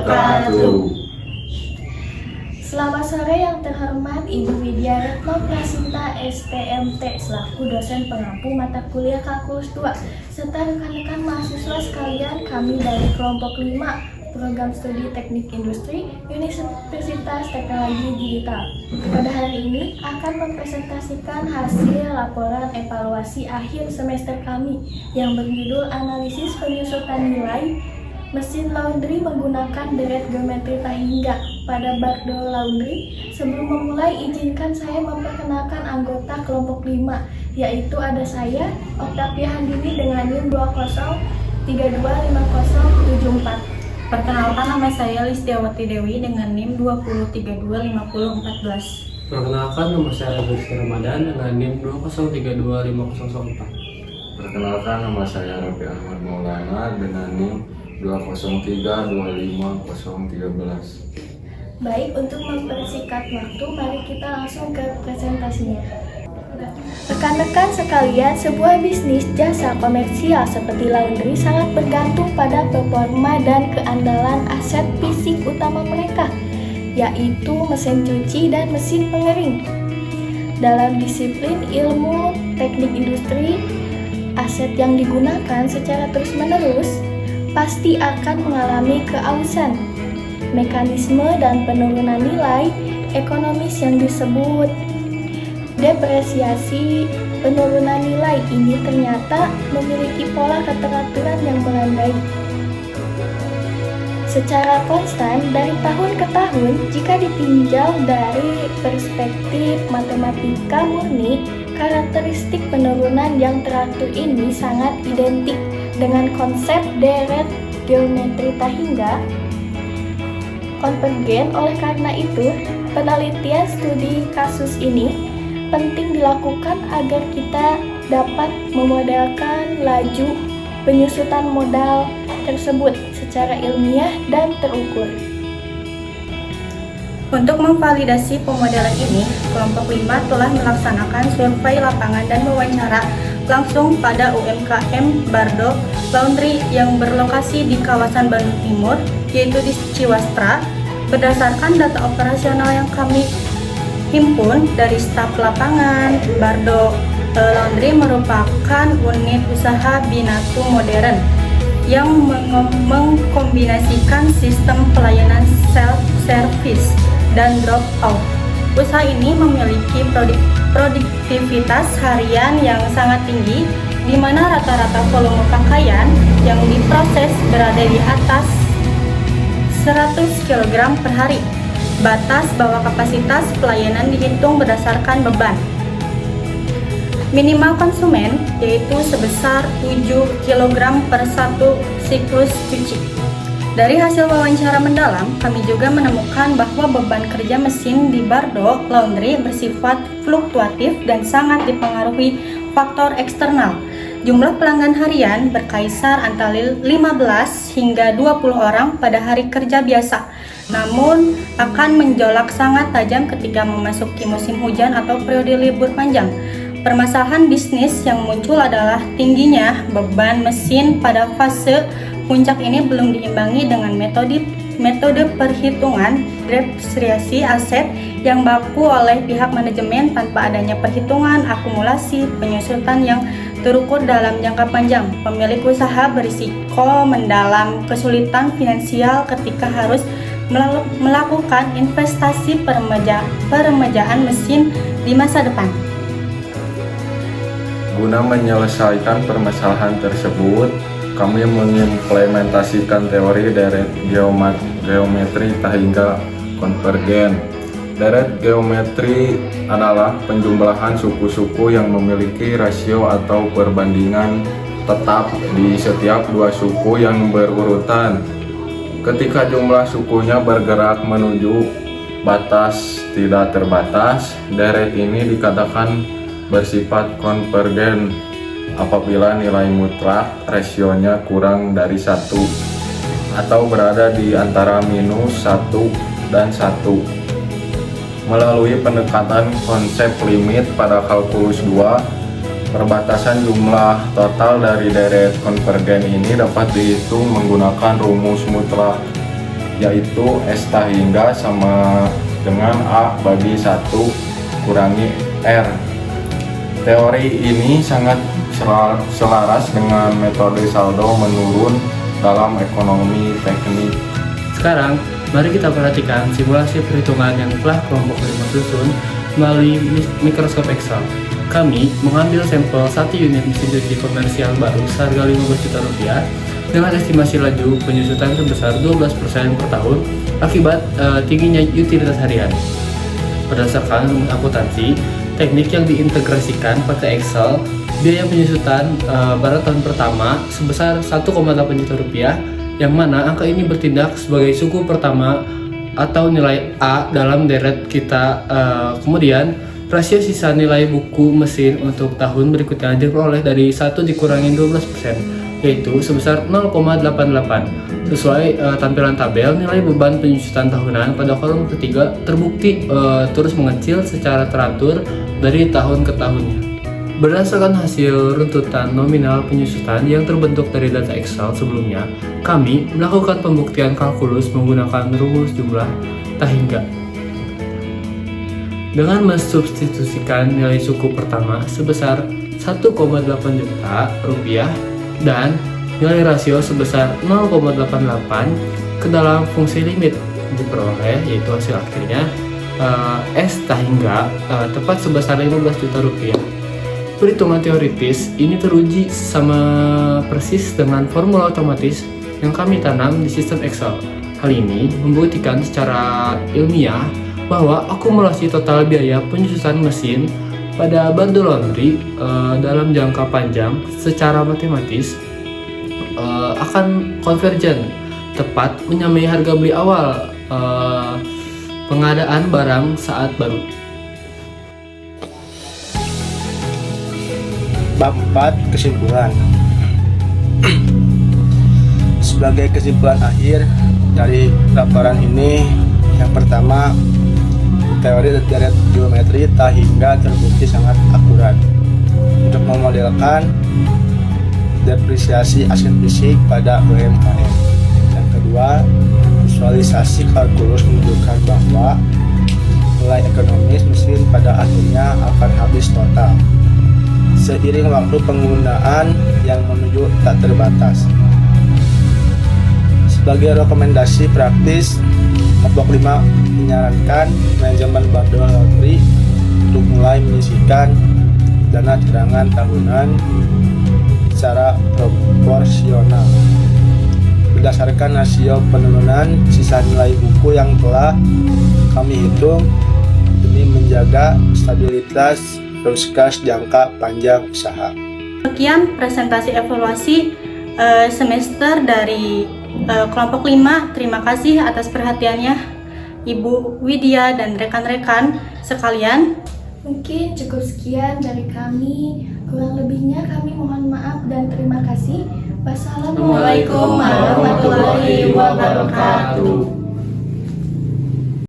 wabarakatuh. Selamat sore yang terhormat Ibu Widya Retno Prasinta STMT selaku dosen pengampu mata kuliah Kalkulus 2 serta rekan-rekan mahasiswa sekalian, kami dari kelompok 5 Program Studi Teknik Industri Universitas Teknologi Digital. Pada hari ini akan mempresentasikan hasil laporan evaluasi akhir semester kami yang berjudul Analisis Penyusutan Nilai Mesin Laundry Menggunakan Deret Geometri Tahingga pada Bardo Laundry. Sebelum memulai, izinkan saya memperkenalkan anggota kelompok 5, yaitu ada saya, Oktavia Handini dengan NIM 20325074. Perkenalkan, nama saya Listiawati Dewi dengan NIM 20325014. Perkenalkan, nama saya Rizky Ramadan dengan NIM 20325004. Perkenalkan, nama saya Raffi Ahmad Maulana dengan NIM 203-25013. Baik, untuk mempersingkat waktu, mari kita langsung ke presentasinya. Rekan-rekan sekalian, sebuah bisnis jasa komersial seperti laundry sangat bergantung pada performa dan keandalan aset fisik utama mereka, yaitu mesin cuci dan mesin pengering. Dalam disiplin ilmu teknik industri, aset yang digunakan secara terus-menerus pasti akan mengalami keausan. Mekanisme dan penurunan nilai ekonomis yang disebut depresiasi penurunan nilai ini ternyata memiliki pola keteraturan yang melandai secara konstan dari tahun ke tahun. Jika ditinjau dari perspektif matematika murni, karakteristik penurunan yang teratur ini sangat identik dengan konsep deret geometri Tahingga konvergen. Oleh karena itu, penelitian studi kasus ini penting dilakukan agar kita dapat memodelkan laju penyusutan modal tersebut secara ilmiah dan terukur. Untuk memvalidasi pemodelan ini, kelompok 5 telah melaksanakan survei lapangan dan wawancara langsung pada UMKM Bardo Laundry yang berlokasi di kawasan Bandung Timur, yaitu di Ciwastra. Berdasarkan data operasional yang kami himpun dari staf lapangan, Bardo Laundry merupakan unit usaha binatu modern yang mengkombinasikan sistem pelayanan self-service dan drop-off. Usaha ini memiliki produktivitas harian yang sangat tinggi, di mana rata-rata volume pakaian yang diproses berada di atas 100 kg per hari. Batas bawah kapasitas pelayanan dihitung berdasarkan beban minimal konsumen, yaitu sebesar 7 kg per satu siklus cuci. Dari hasil wawancara mendalam, kami juga menemukan bahwa beban kerja mesin di Bardo Laundry bersifat fluktuatif dan sangat dipengaruhi faktor eksternal. Jumlah pelanggan harian berkisar antara 15 hingga 20 orang pada hari kerja biasa, namun akan menjolak sangat tajam ketika memasuki musim hujan atau periode libur panjang. Permasalahan bisnis yang muncul adalah tingginya beban mesin pada fase puncak ini belum diimbangi dengan metode perhitungan depresiasi aset yang baku oleh pihak manajemen tanpa adanya perhitungan akumulasi penyusutan yang terukur dalam jangka panjang. Pemilik usaha berisiko mendalam kesulitan finansial ketika harus melakukan investasi peremajaan mesin di masa depan. Guna menyelesaikan permasalahan tersebut, kami mengimplementasikan teori deret geometri Tahingga konvergen. Deret geometri adalah penjumlahan suku-suku yang memiliki rasio atau perbandingan tetap di setiap dua suku yang berurutan. Ketika jumlah sukunya bergerak menuju batas tidak terbatas, deret ini dikatakan bersifat konvergen apabila nilai mutlak rasionya kurang dari 1 atau berada di antara -1 dan 1. Melalui pendekatan konsep limit pada kalkulus 2, perbatasan jumlah total dari deret konvergen ini dapat dihitung menggunakan rumus mutlak. yaitu S hingga sama dengan A bagi 1 kurangi R. Teori ini sangat selaras dengan metode saldo menurun dalam ekonomi teknik. Sekarang, mari kita perhatikan simulasi perhitungan yang telah kelompok 5 susun melalui mikroskop Excel. Kami mengambil sampel 1 unit mesin cuci komersial baru seharga 15 juta rupiah dengan estimasi laju penyusutan sebesar 12% per tahun akibat tingginya utilitas harian. Berdasarkan rumus akuntansi, teknik yang diintegrasikan pakai Excel, biaya penyusutan pada tahun pertama sebesar 1,8 juta rupiah, yang mana angka ini bertindak sebagai suku pertama atau nilai A dalam deret kita. Kemudian rasio sisa nilai buku mesin untuk tahun berikutnya diperoleh dari 1 dikurangi 12%, yaitu sebesar 0,88. Sesuai tampilan tabel, nilai beban penyusutan tahunan pada kolom ketiga terbukti terus mengecil secara teratur dari tahun ke tahunnya. Berdasarkan hasil runtutan nominal penyusutan yang terbentuk dari data Excel sebelumnya, kami melakukan pembuktian kalkulus menggunakan rumus jumlah tahingga. Dengan mensubstitusikan nilai suku pertama sebesar 1,8 juta rupiah dan nilai rasio sebesar 0,88 ke dalam fungsi limit diperoleh, yaitu hasil akhirnya S tahingga tepat sebesar 15 juta rupiah. Perhitungan teoritis ini teruji sama persis dengan formula otomatis yang kami tanam di sistem Excel. Hal ini membuktikan secara ilmiah bahwa akumulasi total biaya penyusutan mesin pada Bardo Laundry dalam jangka panjang secara matematis akan konvergen, tepat menyamai harga beli awal pengadaan barang saat baru. Bab 4 kesimpulan. Sebagai kesimpulan akhir dari laporan ini, yang pertama, teori deret geometri tahingga terbukti sangat akurat untuk memodelkan depresiasi aset fisik pada UMKM. Yang kedua, visualisasi kalkulus menunjukkan bahwa nilai ekonomis mesin pada akhirnya akan habis total seiring waktu penggunaan yang menuju tak terbatas. Sebagai rekomendasi praktis, kelompok 5 menyarankan manajemen Bardo Laundry untuk mulai menyisihkan dana cadangan tahunan secara proporsional berdasarkan rasio penurunan sisa nilai buku yang telah kami hitung demi menjaga stabilitas kas jangka panjang usaha. Sekian presentasi evaluasi semester dari kelompok 5. Terima kasih atas perhatiannya Ibu Widya dan rekan-rekan sekalian. Mungkin cukup sekian dari kami. Kurang lebihnya kami mohon maaf dan terima kasih. Wassalamualaikum warahmatullahi wabarakatuh.